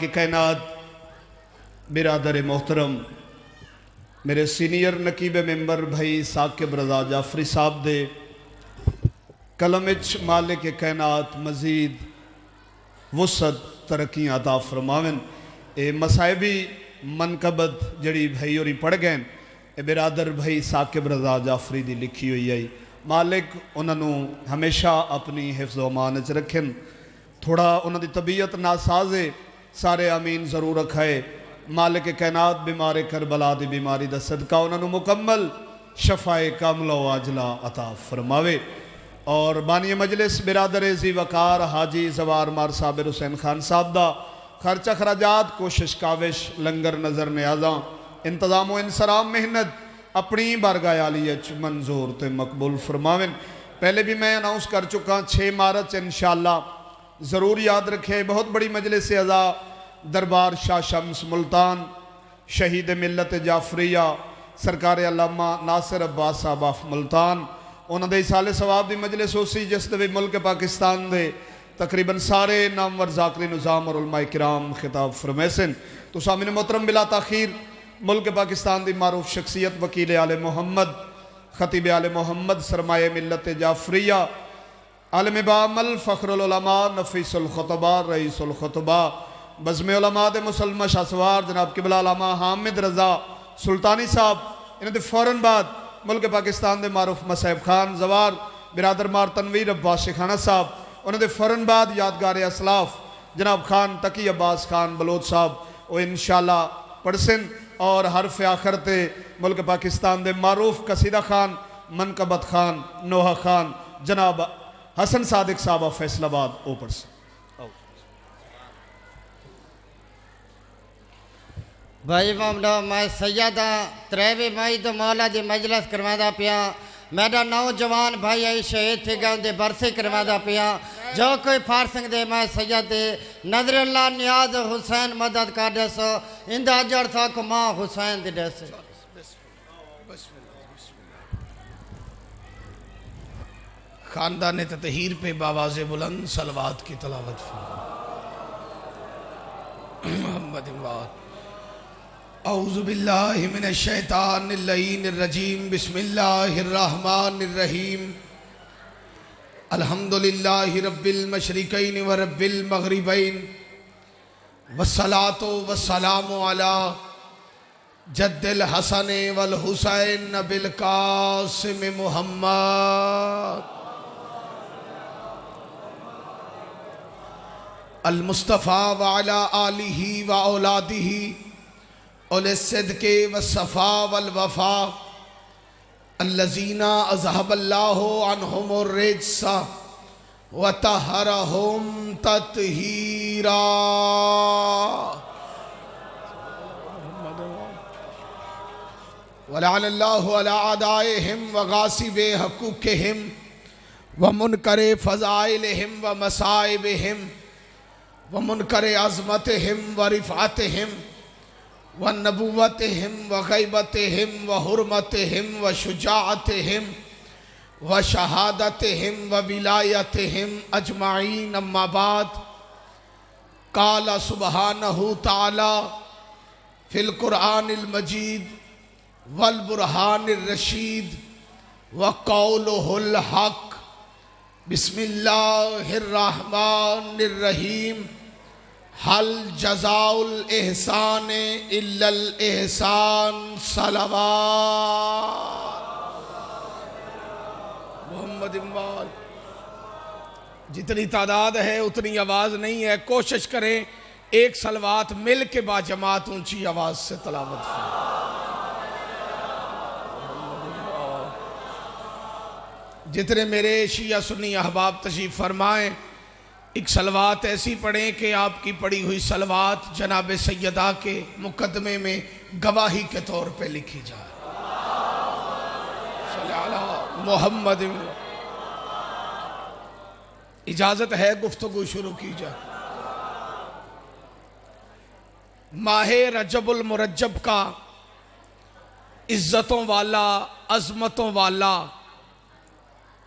کہ کائنات برادر محترم میرے سینئر نقیب ممبر بھائی ثاقب رضا جعفری صاحب دے کلمچ مالک کائنات مزید وسعت ترقیاں عطا فرماون۔ اے مسائبی منقبت جڑی بھائی اور پڑھ گئے اے برادر بھائی ثاقب رضا جعفری دی لکھی ہوئی ہے۔ مالک انہوں ہمیشہ اپنی حفظ و امان چ رکھیں، تھوڑا انہوں دی طبیعت ناسازے سارے آمین ضرور رکھائے۔ مالک کائنات بیمار کربلا دی بیماری دا صدقہ انہوں مکمل شفائے کاملہ و عاجلہ عطا فرماوے۔ اور بانی مجلس برادر زی وقار حاجی زوار مار صابر حسین خان صاحب دا خرچ اخراجات کوشش کاوش لنگر نظر نیازاں انتظام و انصرام محنت اپنی بارگاہ عالیہ منظور تے مقبول فرماویں۔ پہلے بھی میں اناؤنس کر چکا 6 مارچ انشاءاللہ ضرور یاد رکھے، بہت بڑی مجلس اعزا دربار شاہ شمس ملتان شہید ملت جعفریہ سرکار علامہ ناصر عباس صاحب آف ملتان انہوں دے سال ثواب دی مجلس ہو سی جس دے ملک پاکستان دے تقریباً سارے نامور ذاکری نظام اور علماء کرام خطاب فرمیسن۔ تو سامعین محترم بلا تاخیر ملک پاکستان دی معروف شخصیت وکیل آل محمد خطیب آل محمد سرمایہ ملت جعفریہ عالم بعمل فخر العلماء نفیس الخطبہ رئیس الخطبہ بزم علماء دے مسلمہ شاہ سوار جناب قبلہ علامہ حامد رضا سلطانی صاحب انہوں دے فوراً بعد ملک پاکستان دے معروف مسائب خان زوار برادر مار تنویر عباس شیخانہ صاحب انہوں دے فوراً بعد یادگار اسلاف جناب خان تقی عباس خان بلوچ صاحب وہ انشاءاللہ پڑھسن۔ اور حرف آخر تے ملک پاکستان دے معروف قصیدہ خان منقبت خان نوحہ خان جناب حسن صادق صاحب فیصل آباد اوپر سے بھائی محمد میں سیدہ تریوی مائی تو مولا دی مجلس کروانا پیا میرا نوجوان بھائی آئی شہید تھی گا ان دے برسی کروانا پیا جو کوئی فارسنگ دے میں سید نظر اللہ نیاز حسین مدد کا دیسو اندہ اجر سا کو ماں حسین دی دیسو۔ خاندان تطہیر پہ باواز بلند صلوات کی تلاوت محمد اموات اعوذ باللہ من الشیطان اللعین الرجیم بسم اللہ الرحمن الرحیم الحمدللہ رب المشرقین و رب المغربین والصلاة والسلام علی جد الحسن والحسین بالقاسم محمد المصطفیٰ وعلا آلہ و اولادہ اولِ الصدق والصفا والوفا الذین اذہب اللہ عنہم الرجس وطہرہم تطہیرا۔ ولعن اللہ علی اعدائہم وغاصب حقوقہم ومنکر فضائلہم ومصائبہم ومنکر عظمتہم ورفعتہم ونبوتہم وغیبتہم وحرمتہم وشجاعتہم وشہادتہم وولایتہم اجمعین اما بعد قال سبحانہ تعالی فی القرآن المجید والبرہان الرشید وقولہ الحق بسم اللہ الرحمن الرحیم حل جزاء الاحسان الا الاحسان صلوات محمد اموال۔ جتنی تعداد ہے اتنی آواز نہیں ہے، کوشش کریں ایک صلوات مل کے با جماعت اونچی آواز سے تلاوت فرمائیں۔ جتنے میرے شیعہ سنی احباب تشریف فرمائیں ایک صلوات ایسی پڑھیں کہ آپ کی پڑھی ہوئی صلوات جناب سیدہ کے مقدمے میں گواہی کے طور پہ لکھی جائے۔ صلی اللہ محمد۔ اجازت ہے گفتگو شروع کی جائے۔ ماہ رجب المرجب کا عزتوں والا عظمتوں والا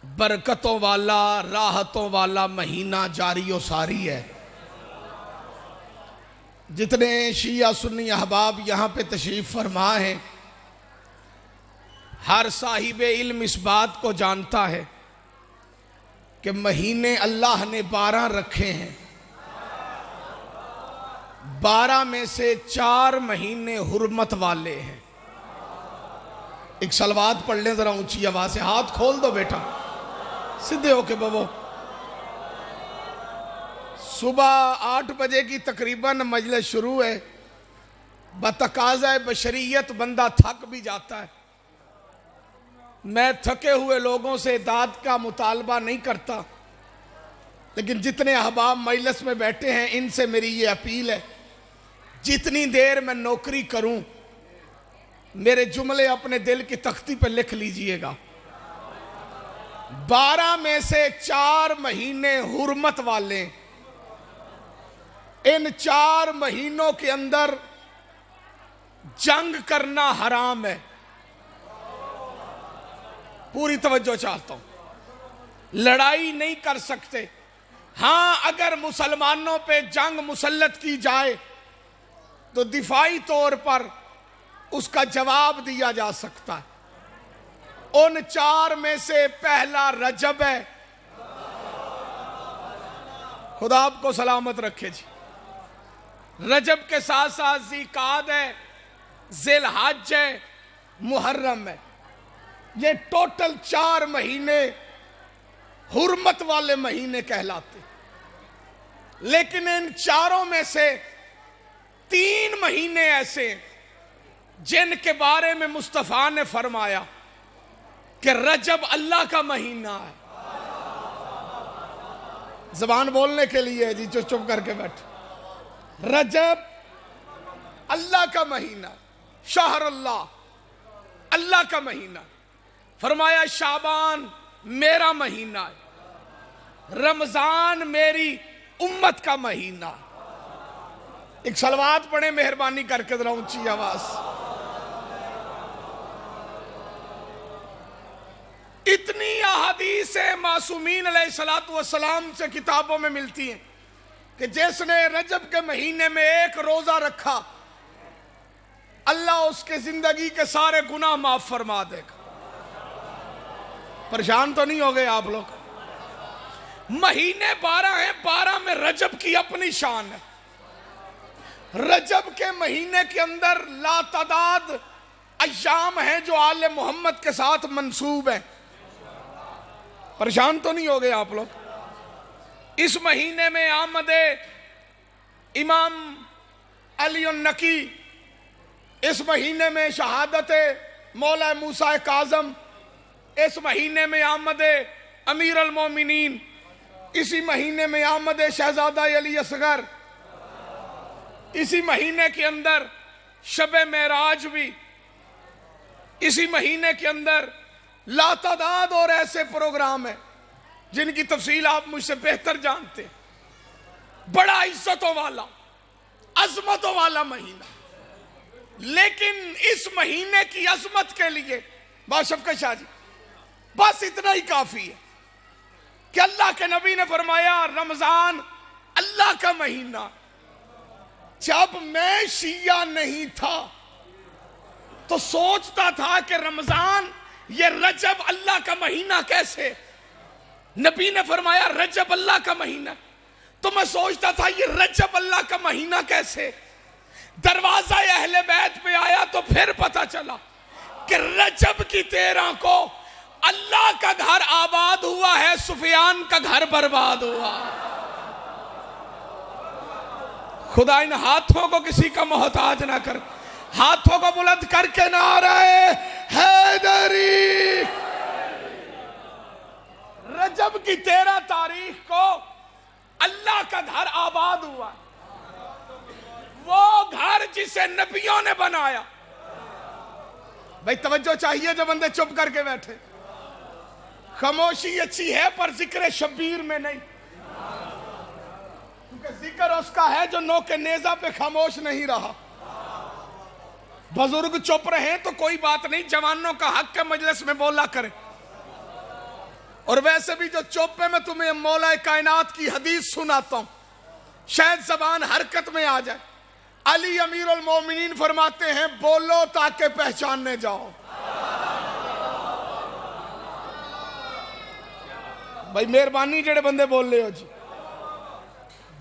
برکتوں والا راحتوں والا مہینہ جاری و ساری ہے۔ جتنے شیعہ سنی احباب یہاں پہ تشریف فرما ہیں، ہر صاحب علم اس بات کو جانتا ہے کہ مہینے اللہ نے 12 رکھے ہیں، 12 میں سے 4 مہینے حرمت والے ہیں۔ ایک صلوات پڑھ لیں ذرا اونچی آواز سے، ہاتھ کھول دو بیٹا، سدھے ہو کے بابو۔ صبح 8 بجے کی تقریباً مجلس شروع ہے، بتقاضۂ بشریت بندہ تھک بھی جاتا ہے۔ میں تھکے ہوئے لوگوں سے داد کا مطالبہ نہیں کرتا، لیکن جتنے احباب مجلس میں بیٹھے ہیں ان سے میری یہ اپیل ہے، جتنی دیر میں نوکری کروں میرے جملے اپنے دل کی تختی پہ لکھ لیجئے گا۔ 12 میں سے 4 مہینے حرمت والے، ان 4 مہینوں کے اندر جنگ کرنا حرام ہے۔ پوری توجہ چاہتا ہوں، لڑائی نہیں کر سکتے، ہاں اگر مسلمانوں پہ جنگ مسلط کی جائے تو دفاعی طور پر اس کا جواب دیا جا سکتا ہے۔ ان 4 میں سے پہلا رجب ہے، خدا آپ کو سلامت رکھے جی۔ رجب کے ساتھ ساتھ ذی-قعدہ ہے، ذی الحج ہے، محرم ہے۔ یہ ٹوٹل 4 مہینے حرمت والے مہینے کہلاتے، لیکن ان 4 میں سے 3 مہینے ایسے ہیں جن کے بارے میں مصطفیٰ نے فرمایا کہ رجب اللہ کا مہینہ ہے۔ زبان بولنے کے لیے جی، جو چپ کر کے بیٹھے، رجب اللہ کا مہینہ، شہر اللہ، اللہ کا مہینہ۔ فرمایا شعبان میرا مہینہ ہے، رمضان میری امت کا مہینہ۔ ایک صلوات پڑھیں مہربانی کر کے ذرا اونچی آواز۔ اتنی احادیث معصومین علیہ السلام سے کتابوں میں ملتی ہیں کہ جس نے رجب کے مہینے میں 1 روزہ رکھا اللہ اس کے زندگی کے سارے گناہ معاف فرما دے گا۔ پریشان تو نہیں ہو گئے آپ لوگ؟ مہینے 12 ہیں، 12 میں رجب کی اپنی شان ہے۔ رجب کے مہینے کے اندر لا تعداد ایام ہیں جو آل محمد کے ساتھ منسوب ہیں۔ پریشان تو نہیں ہو گئے آپ لوگ؟ اس مہینے میں آمد امام علی النقی، اس مہینے میں شہادت مولا موسیٰ کاظم، اس مہینے میں آمد امیر المومنین، اسی مہینے میں آمد شہزادہ علی اصغر، اسی مہینے کے اندر شب معراج بھی، اسی مہینے کے اندر لا تعداد اور ایسے پروگرام ہیں جن کی تفصیل آپ مجھ سے بہتر جانتے ہیں۔ بڑا عزتوں والا، عظمتوں والا مہینہ، لیکن اس مہینے کی عظمت کے لیے باشفقت شاہ جی بس اتنا ہی کافی ہے کہ اللہ کے نبی نے فرمایا رمضان اللہ کا مہینہ۔ جب میں شیعہ نہیں تھا تو سوچتا تھا کہ رمضان یہ رجب اللہ کا مہینہ کیسے؟ نبی نے فرمایا رجب اللہ کا مہینہ، تو میں سوچتا تھا یہ رجب اللہ کا مہینہ کیسے؟ دروازہ اہل بیت پہ آیا تو پھر پتہ چلا کہ رجب کی 13 کو اللہ کا گھر آباد ہوا ہے، سفیان کا گھر برباد ہوا۔ خدا ان ہاتھوں کو کسی کا محتاج نہ کر، ہاتھوں کو بلند کر کے نعرہ حیدری۔ رجب کی 13 تاریخ کو اللہ کا گھر آباد ہوا، وہ گھر جسے نبیوں نے بنایا۔ بھائی توجہ چاہیے جو بندے چپ کر کے بیٹھے۔ خاموشی اچھی ہے پر ذکر شبیر میں نہیں، کیونکہ ذکر اس کا ہے جو نوک نیزہ پہ خاموش نہیں رہا۔ بزرگ چپ رہے تو کوئی بات نہیں، جوانوں کا حق کے مجلس میں بولا کرے۔ اور ویسے بھی جو چپ ہے میں تمہیں مولا کائنات کی حدیث سناتا ہوں، شاید زبان حرکت میں آ جائے۔ علی امیر المومنین فرماتے ہیں بولو تاکہ پہچاننے جاؤ. بھائی مہربانی جڑے بندے بول رہے ہو جی,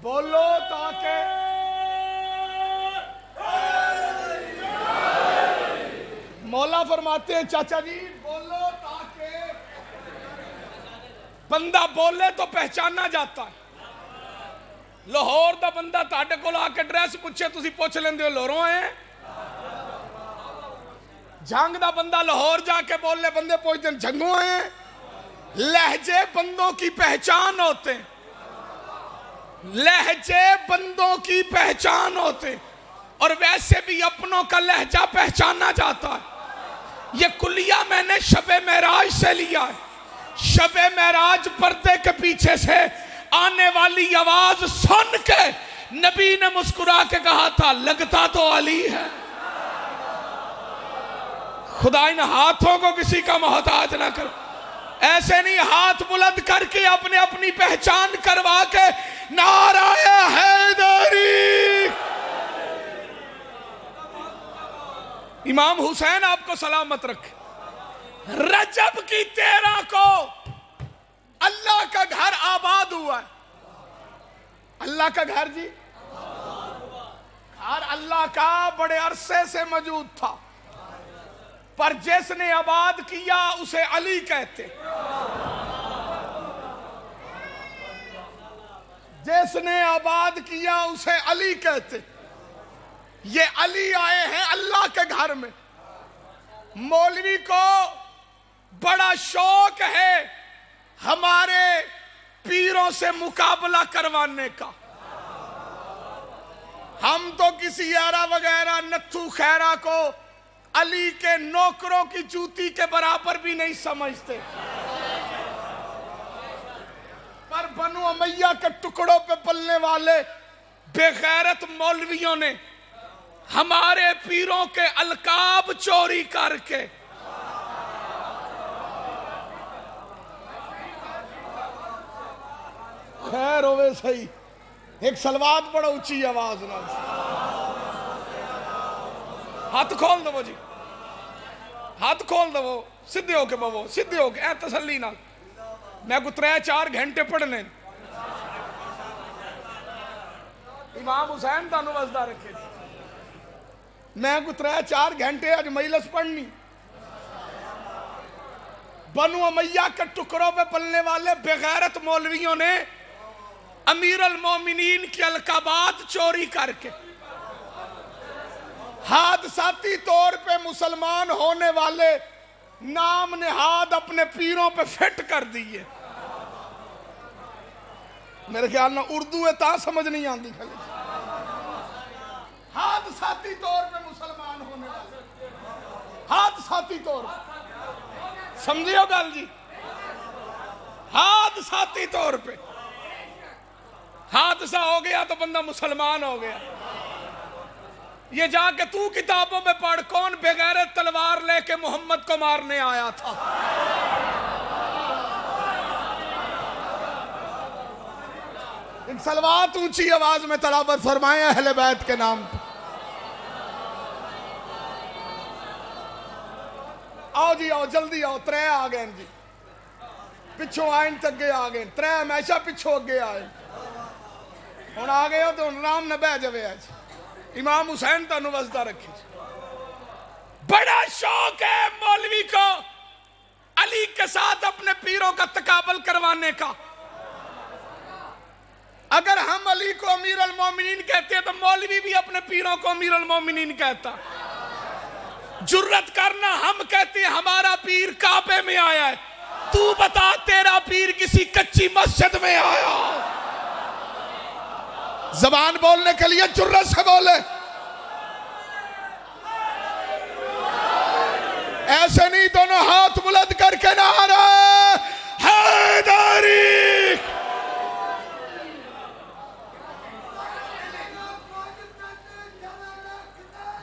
بولو تاکہ. مولا فرماتے ہیں چاچا جی بولو تاکہ بندہ بولے تو پہچانا جاتا ہے. لاہور دا بندہ تاڑے کو آ کے ڈریس پوچھے تسی پوچھ لیندے ہو لوروں ہیں. جھنگ دا بندہ لاہور جا کے بولے بندے پوچھتے ہیں جھنگوں ہیں. لہجے بندوں کی پہچان ہوتے ہیں, لہجے بندوں کی پہچان ہوتے ہیں, اور ویسے بھی اپنوں کا لہجہ پہچانا جاتا ہے. یہ کلیہ میں نے شب معراج سے لیا ہے. شب معراج پردے کے پیچھے سے آنے والی آواز سن کے نبی نے مسکرا کے کہا تھا لگتا تو علی ہے. خدا ان ہاتھوں کو کسی کا محتاج نہ کر. ایسے نہیں, ہاتھ بلند کر کے اپنے اپنی پہچان کروا کے نعرہ حیدری. امام حسین آپ کو سلامت رکھے. رجب کی 13 کو اللہ کا گھر آباد ہوا ہے. اللہ کا گھر جی, گھر اللہ کا بڑے عرصے سے موجود تھا, پر جس نے آباد کیا اسے علی کہتے. جس نے آباد کیا اسے علی کہتے. یہ علی آئے ہیں اللہ کے گھر میں. مولوی کو بڑا شوق ہے ہمارے پیروں سے مقابلہ کروانے کا. ہم تو کسی ایرا وغیرہ نتھو خیرہ کو علی کے نوکروں کی جوتی کے برابر بھی نہیں سمجھتے, پر بنو امیہ کے ٹکڑوں پہ پلنے والے بے غیرت مولویوں نے ہمارے پیروں کے القاب چوری کر کے خیر ہوئے صحیح. ایک سلوات بڑا اونچی آواز نہ, ہاتھ کھول دو جی, ہاتھ کھول دو, سدھے ہو کے بابو, سدھے ہو کے اے تسلی نہ. میں کو 3-4 گھنٹے پڑھنے. امام حسین تانوں وسدا رکھے. میں کو 3-4 گھنٹے آج مجلس پڑھنی. بنو امیہ کے ٹکڑوں پہ پلنے والے بغیرت مولویوں نے امیر المومنین کی القابات چوری کر کے حادثاتی طور پہ مسلمان ہونے والے نام نہاد اپنے پیروں پہ فٹ کر دیئے. میرے خیال میں اردو ہے تا سمجھ نہیں آندی کھلے. حادثاتی طور پہ مسلمان ہونے والے, حادثاتی طور پہ, سمجھیو گل جی, حادثاتی طور پہ حادثہ ہو گیا تو بندہ مسلمان ہو گیا. یہ جا کے تو کتابوں میں پڑھ کون بغیرت تلوار لے کے محمد کو مارنے آیا تھا. ایک صلوات اونچی آواز میں تلاوت فرمائیں اہل بیت کے نام پر. آؤ جی آؤ, جلدی آؤ. 3 آ گئے جی, پچھوں آئیں تگے آ گئے. 3 ہمیشہ پچھوں اگے آئے. ہن آ گئے ہو تو نام نہ بہ جاوے. آج امام حسین تانوں وسدا رکھے. بڑا شوق ہے مولوی کو علی کے ساتھ اپنے پیروں کا تقابل کروانے کا. اگر ہم علی کو امیر المومنین کہتے ہیں تو مولوی بھی اپنے پیروں کو امیر المومنین کہتا. جرت کرنا ہم کہتے ہیں ہمارا پیر کعبے میں آیا ہے, تو بتا تیرا پیر کسی کچی مسجد میں آیا. زبان بولنے کے لیے جرت سے بولے. ایسے نہیں, دونوں ہاتھ بلند کر کے نعرہ حیدری.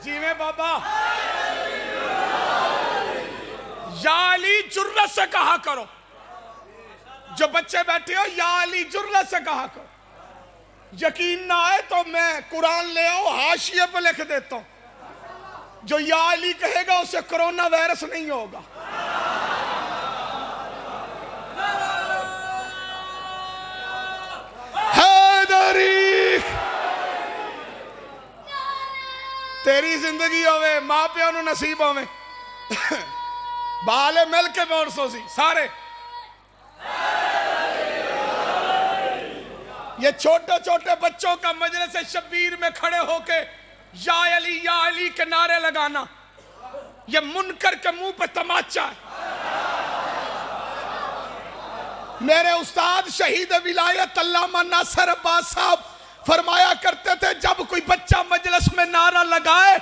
جی میں بابا یا علی جرت سے کہا کرو. جو بچے بیٹھے ہو یا علی جرت سے کہا کرو. یقین نہ آئے تو میں قرآن لے آؤ حاشیے پہ لکھ دیتا ہوں، جو یا علی کہے گا اسے کرونا وائرس نہیں ہوگا۔ حیدری تیری زندگی ہوئے، ماں پیو نو نصیب ہوئے، بالے مل کے بور سو سی سارے۔ یہ چھوٹے چھوٹے بچوں کا مجلس شبیر میں کھڑے ہو کے یا علی کے نعرے لگانا، یہ منکر کے منہ پہ تماچا ہے۔ میرے استاد شہید ولایت علامہ ناصر عباس صاحب فرمایا کرتے تھے، جب کوئی بچہ مجلس میں نعرہ لگائے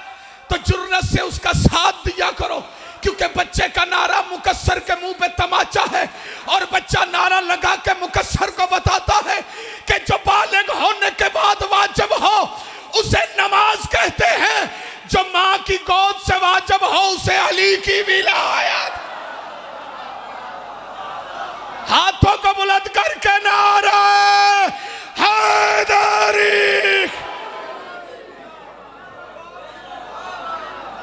تو جرأت سے اس کا ساتھ دیا کرو، کیونکہ بچے کا نعرہ مقصر کے منہ پہ تماچا ہے، اور بچہ نعرہ لگا کے مقصر کو بتاتا ہے کہ جو بالغ ہونے کے بعد واجب ہو اسے نماز کہتے ہیں، جو ماں کی گود سے واجب ہو اسے علی کی ولایت۔ ہاتھوں کو بلند کر کے نعرہ حیدری۔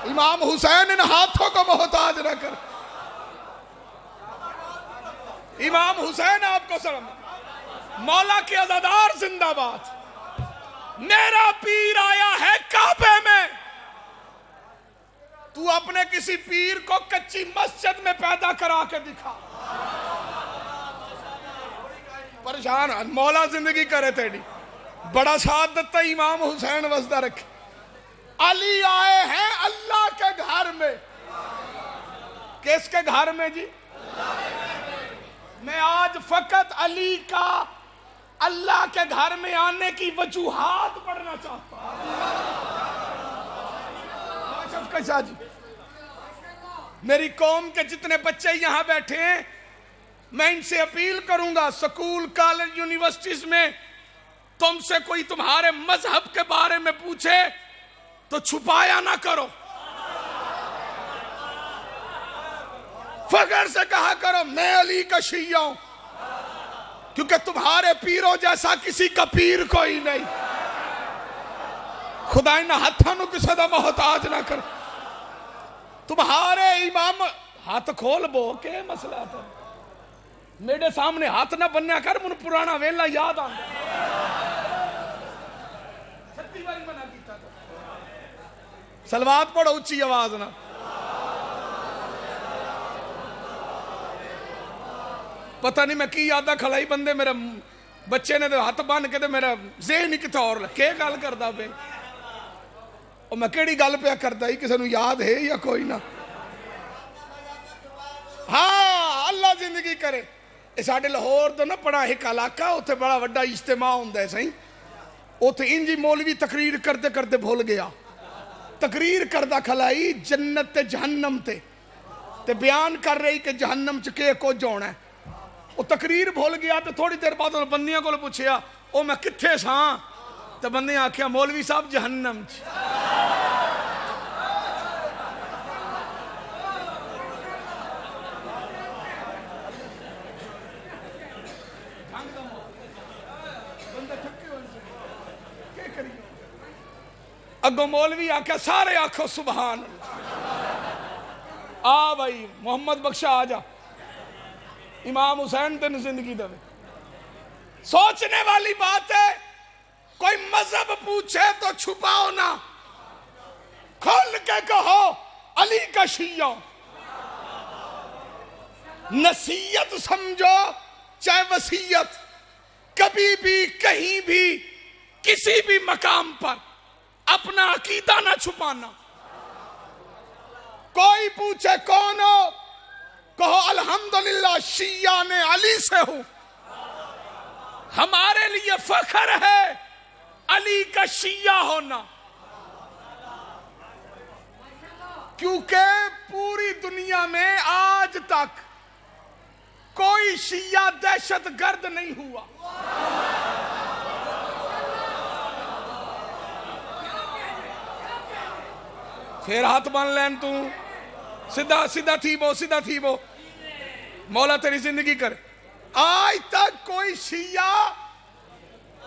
امام حسین ان ہاتھوں کو محتاج نہ کر۔ امام حسین آپ کو سلام، مولا کے عزادار زندہ باد۔ میرا پیر آیا ہے کعبے میں، تو اپنے کسی پیر کو کچی مسجد میں پیدا کرا کے دکھا۔ پریشان مولا زندگی کرے تیری، بڑا ساتھ دیتا امام حسین وزدہ رکھے۔ علی آئے ہیں اللہ کے گھر میں۔ کس کے گھر میں جی؟ میں آج فقط علی کا اللہ کے گھر میں آنے کی وجوہات پڑھنا چاہتا ہوں۔ میری قوم کے جتنے بچے یہاں بیٹھے ہیں، میں ان سے اپیل کروں گا، سکول کالج یونیورسٹیز میں تم سے کوئی تمہارے مذہب کے بارے میں پوچھے تو چھپایا نہ کرو، فخر سے کہا کرو میں علی کا شیعہ ہوں، کیونکہ تمہارے پیروں جیسا کسی کا پیر کوئی نہیں۔ خدا ان ہاتھوں کسی دا محتاج نہ کر۔ تمہارے امام ہاتھ کھول بو کے مسئلہ تھا، میرے سامنے ہاتھ نہ بنیا کر، من پرانا ویلا یاد آن سلوات پڑھو اچھی آواز نہ۔ پتہ نہیں میں کی یادہ کھلائی بندے، میرے بچے نے ہاتھ بان کے میرا ذہن ہی کتھا اور کہ گل کردا پہ، اور میں کیڑی گل پہ کردا ہی، کسی نو یاد ہے یا کوئی نہ؟ ہاں اللہ زندگی کرے۔ ساڈے لاہور تو نہ پڑا ایک علاقہ، اتنے بڑا وڈا اجتماع ہوندا ہے سہی، اتنے انجی مولوی تقریر کرتے کرتے بھول گیا، تقریر کردہ کھلائی جنت تے جہنم تے بیان کر رہی کہ جہنم چکے کو جونا ہے۔ وہ تقریر بھول گیا تو تھوڑی دیر بعد بندیاں کو پوچھیا او میں کتھے ساں، تو بندیاں آکھیا مولوی صاحب جہنم چ۔ اگو مولوی آکھا سارے آکھو سبحان اللہ۔ آ بھائی محمد بخشا آ جا، امام حسین تین زندگی دے۔ سوچنے والی بات ہے، کوئی مذہب پوچھے تو چھپاؤ نہ، کھول کے کہو علی کا شیعہ۔ نصیحت سمجھو چاہے وصیت، کبھی بھی کہیں بھی کسی بھی مقام پر اپنا عقیدہ نہ چھپانا۔ کوئی پوچھے کون ہو، کہو الحمدللہ شیعہ نے علی سے ہوں، ہمارے لیے فخر ہے علی کا شیعہ ہونا، کیونکہ پوری دنیا میں آج تک کوئی شیعہ دہشت گرد نہیں ہوا۔ پھر ہاتھ بان لین تو سیدھا تھی بو مولا تیری زندگی کرے۔ آج تک کوئی شیعہ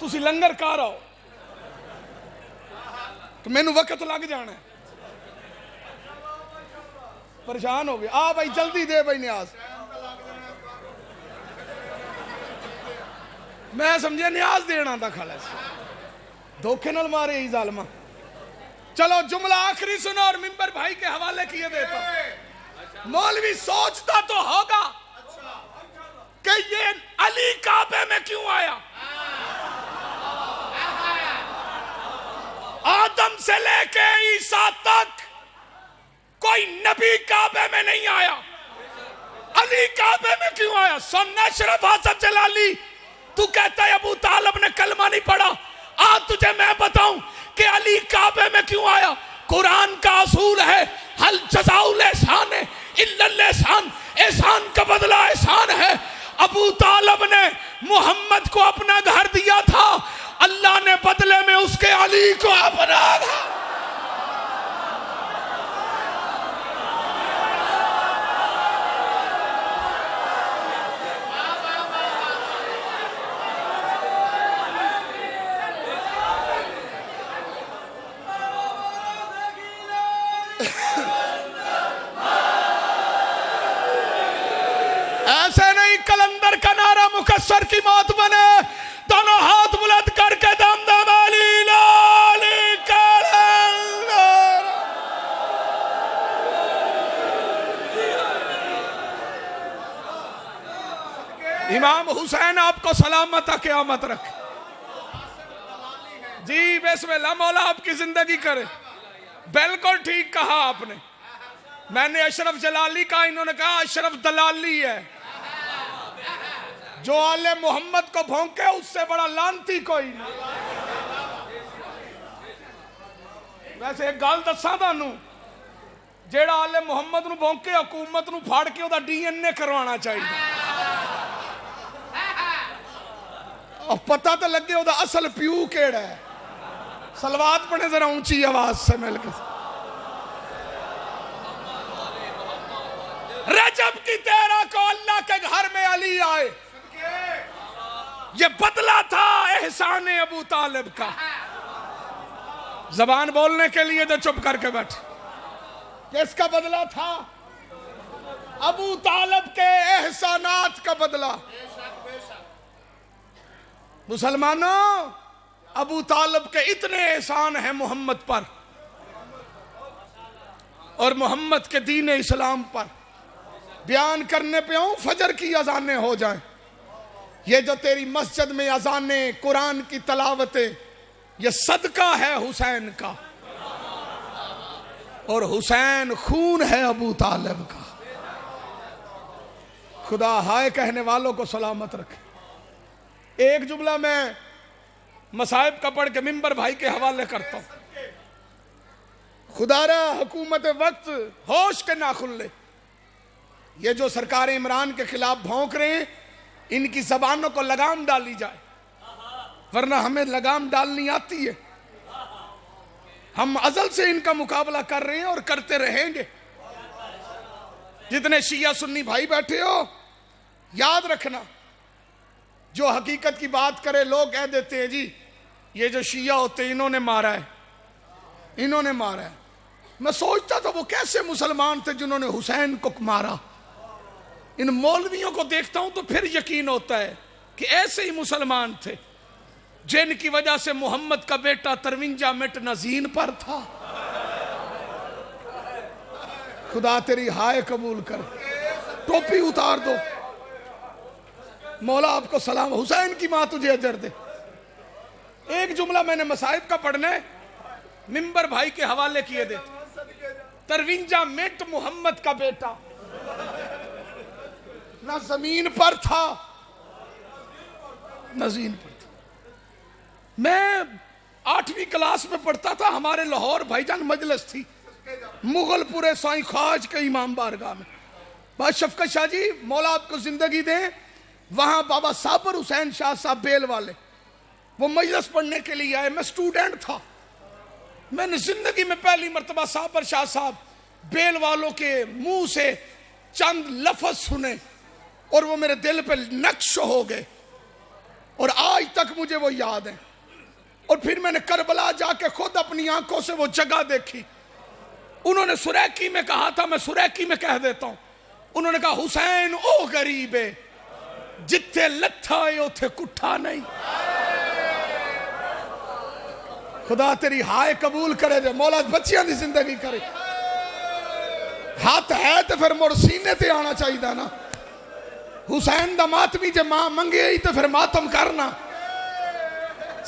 تسی لنگر کار آؤ تو میں نو وقت لگ جانا ہے. پریشان ہو گیا. آ بھائی جلدی دے بھائی نیاز. میں سمجھے نیاز دینا تھا کھالا سے دھوکے نال مارے ہی ظالمہ. چلو جملہ آخری سنو اور ممبر بھائی کے حوالے کیے دیتا ہوں. مولوی سوچتا تو ہوگا کہ یہ علی کعبے میں کیوں آیا. آدم سے لے کے عیسیٰ تک کوئی نبی کعبے میں نہیں آیا. علی کعبے میں کیوں آیا؟ سن اشرف حسن جلالی تو کہتا ہے ابو طالب نے کلمہ نہیں پڑھا. آج تجھے میں بتاؤں کہ علی کعبے میں کیوں آیا. قرآن کا اصول ہے حل جزاء الاحسان الا الاحسان. احسان کا بدلہ احسان ہے. ابو طالب نے محمد کو اپنا گھر دیا تھا, اللہ نے بدلے میں اس کے علی کو اپنا گھر. ایسے نہیں کلندر کا نعرہ مکسر کی موت بنے. دونوں ہاتھ بلند کر کے دم دم علی لالی کلندر. امام حسین آپ کو سلامت قیامت رکھے. جی بسم اللہ مولا آپ کی زندگی کرے. بالکل ٹھیک کہا آپ نے. میں نے اشرف جلالی کہا, انہوں نے کہا اشرف دلالی ہے. جو آل محمد کو بھونکے اس سے بڑا لانتی کوئی نہیں. ویسے ایک گال دساں تانوں, جیڑا آل محمد نو بھونکے حکومت نو پھاڑ کے دا ڈی این اے کروانا چاہیے. اب پتہ تو لگے وہ دا اصل پیو کیڑا ہے. صلوات پڑھے ذرا اونچی آواز سے مل کے. رجب کی 13 کو اللہ کے گھر میں علی آئے. یہ بدلہ تھا احسان ابو طالب کا. زبان بولنے کے لیے تو چپ کر کے بیٹھ. کس کا بدلہ تھا؟ ابو طالب کے احسانات کا بدلہ. مسلمانوں, ابو طالب کے اتنے احسان ہیں محمد پر اور محمد کے دین اسلام پر. بیان کرنے پہ آؤں فجر کی اذانیں ہو جائیں. یہ جو تیری مسجد میں اذانیں, قرآن کی تلاوتیں, یہ صدقہ ہے حسین کا. اور حسین خون ہے ابو طالب کا. خدا ہائے کہنے والوں کو سلامت رکھے. ایک جملہ میں مصائب کا پڑھ کے ممبر بھائی کے حوالے کرتا ہوں. خدا را حکومت وقت ہوش کے ناخن لے. یہ جو سرکار عمران کے خلاف بھونک رہے ہیں, ان کی زبانوں کو لگام ڈالی جائے, ورنہ ہمیں لگام ڈالنی آتی ہے. ہم ازل سے ان کا مقابلہ کر رہے ہیں اور کرتے رہیں گے. جتنے شیعہ سنی بھائی بیٹھے ہو, یاد رکھنا, جو حقیقت کی بات کرے لوگ کہہ دیتے ہیں جی یہ جو شیعہ ہوتے ہیں انہوں نے مارا ہے, انہوں نے مارا ہے. میں سوچتا تھا وہ کیسے مسلمان تھے جنہوں نے حسین کو مارا. ان مولویوں کو دیکھتا ہوں تو پھر یقین ہوتا ہے کہ ایسے ہی مسلمان تھے جن کی وجہ سے محمد کا بیٹا 53 مٹ نزین پر تھا. خدا تیری ہائے قبول کر. ٹوپی اتار دو. مولا آپ کو سلام. حسین کی ماں تجھے اجر دے. ایک جملہ میں نے مصائب کا پڑھنا ہے, ممبر بھائی کے حوالے کیے دیتے. 53 مٹ محمد کا بیٹا نہ زمین پر تھا نہ زمین پر تھا. میں 8ویں کلاس میں پڑھتا تھا. ہمارے لاہور بھائی جان مجلس تھی مغل پورے سائیں خواج کے امام بارگاہ میں. بات شفقت شاہ جی مولا آپ کو زندگی دیں. وہاں بابا صابر حسین شاہ صاحب بیل والے وہ مجلس پڑھنے کے لیے آئے. میں سٹوڈنٹ تھا. میں نے زندگی میں پہلی مرتبہ صابر شاہ صاحب بیل والوں کے منہ سے چند لفظ سنے اور وہ میرے دل پہ نقش ہو گئے. اور آج تک مجھے وہ یاد ہے. اور پھر میں نے کربلا جا کے خود اپنی آنکھوں سے وہ جگہ دیکھی. انہوں نے سریکی میں کہا تھا, میں سریکی میں کہہ دیتا ہوں, انہوں نے کہا حسین او غریب ہے, جتھے لتھا ہے اتھے کٹھا نہیں. خدا تیری ہائے قبول کرے جے, مولا بچیاں دی زندگی کرے. ہاتھ ہے تو پھر مڑ سینے تے آنا چاہیے نا. حسین دا ماتمی جے ماں منگے ہی تو پھر ماتم کرنا.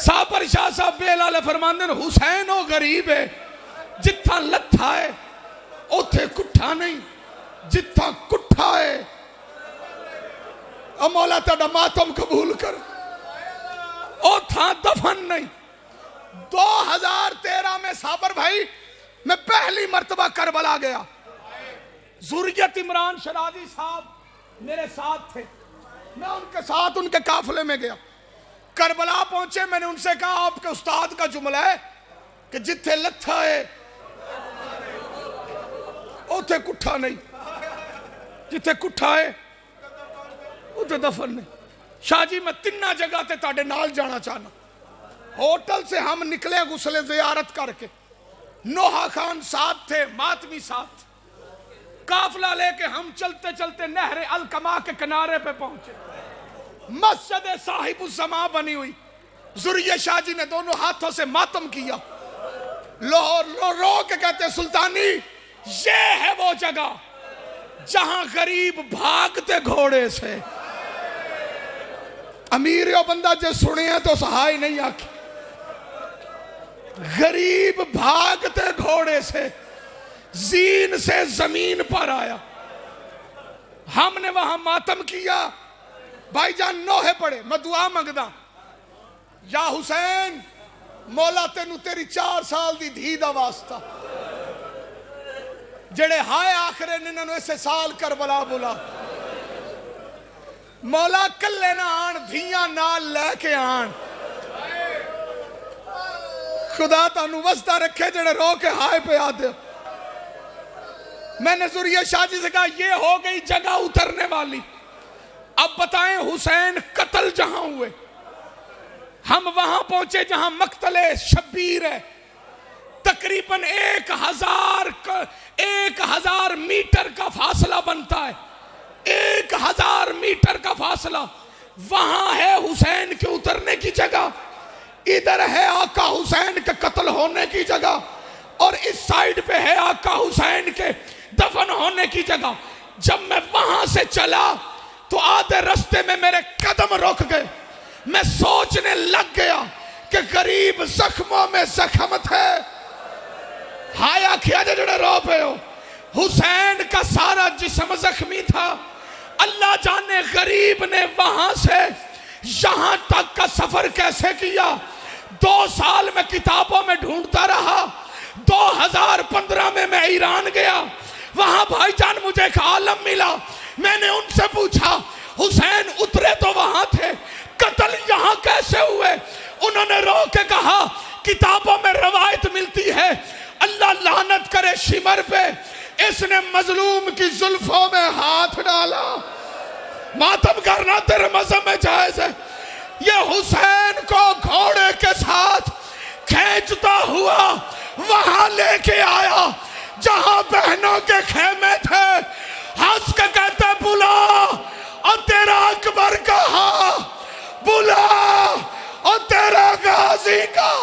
سابر شاہ صاحب بیلالے فرماندے نے حسین او غریب ہے, جتھا لتھا ہے اتھے کٹھا نہیں, جتھا کٹھا ہے او مولا تیرا ماتم قبول کر, اتھا دفن نہیں. 2013 میں سابر بھائی میں پہلی مرتبہ کربلا گیا. ذریت عمران شرازی صاحب میرے ساتھ تھے, میں ان کے ساتھ ان کے قافلے میں گیا. کربلا پہنچے, میں نے ان سے کہا آپ کے استاد کا جملہ ہے کہ جتھے لتھا ہے اتھے کٹھا نہیں, جتھے کٹھا ہے اتھے دفن نہیں. شاہ جی میں تینہ جگہ تے تاڑے نال جانا چاہنا. ہوٹل سے ہم نکلے غسل زیارت کر کے, نوحہ خان ساتھ تھے, ماتمی ساتھ, قافلہ لے کے ہم چلتے چلتے نہر الکما کے کنارے پہ پہنچے. مسجد صاحب الزمان بنی ہوئی. ذریعہ شاہ جی نے دونوں ہاتھوں سے ماتم کیا, رو کے کہتے سلطانی یہ ہے وہ جگہ جہاں غریب بھاگتے گھوڑے سے. امیر یا بندہ جو سنے ہیں تو سہائی نہیں آکھی. غریب بھاگتے گھوڑے سے زین سے زمین پر آیا. ہم نے وہاں ماتم کیا. بھائی جان نوحے پڑے, میں دعا مانگدا, یا حسین مولا تینو تیری 4 سال دی دھی دا واسطہ, جڑے ہائے آخرے ننانو اسے سال کربلا بلا. مولا کلے نہ آن, دھیاں نال لے کے آن. خدا تانو وسطہ رکھے جڑے رو کے ہائے پہ آتے. میں نے ذریعہ شاہ جی سے کہا یہ ہو گئی جگہ اترنے والی. اب بتائیں حسین قتل جہاں ہوئے, ہم وہاں پہنچے جہاں مقتل شبیر ہے. تقریباً 1000 میٹر کا فاصلہ بنتا ہے, 1000 میٹر کا فاصلہ. وہاں ہے حسین کے اترنے کی جگہ, ادھر ہے آقا حسین کے قتل ہونے کی جگہ, اور اس سائیڈ پہ ہے آقا حسین کے دفن ہونے کی جگہ. جب میں وہاں سے چلا تو آدھے رستے میں میرے قدم رک گئے. میں سوچنے لگ گیا کہ غریب زخموں میں زخم تھے. ہایا کیا جڑے رو پہ ہو, حسین کا سارا جسم زخمی تھا. اللہ جانے غریب نے وہاں سے یہاں تک کا سفر کیسے کیا. 2 سال میں کتابوں میں ڈھونڈتا رہا. 2015 میں ایران گیا, وہاں بھائی جان مجھے ایک عالم ملا. میں نے ان سے پوچھا حسین اترے تو وہاں تھے, قتل یہاں کیسے ہوئے؟ انہوں نے رو کے کہا کتابوں میں روایت ملتی ہے, اللہ لعنت کرے شمر پہ, اس نے مظلوم کی زلفوں میں ہاتھ ڈالا. ماتم کرنا تیرے مذہب میں جائز ہے. یہ حسین کو گھوڑے کے ساتھ کھینچتا ہوا وہاں لے کے آیا جہاں بہنوں کے خیمے تھے. ہنس کے کہتے بلا, اور تیرا اکبر کہا, بلا اور تیرا غازی کہا.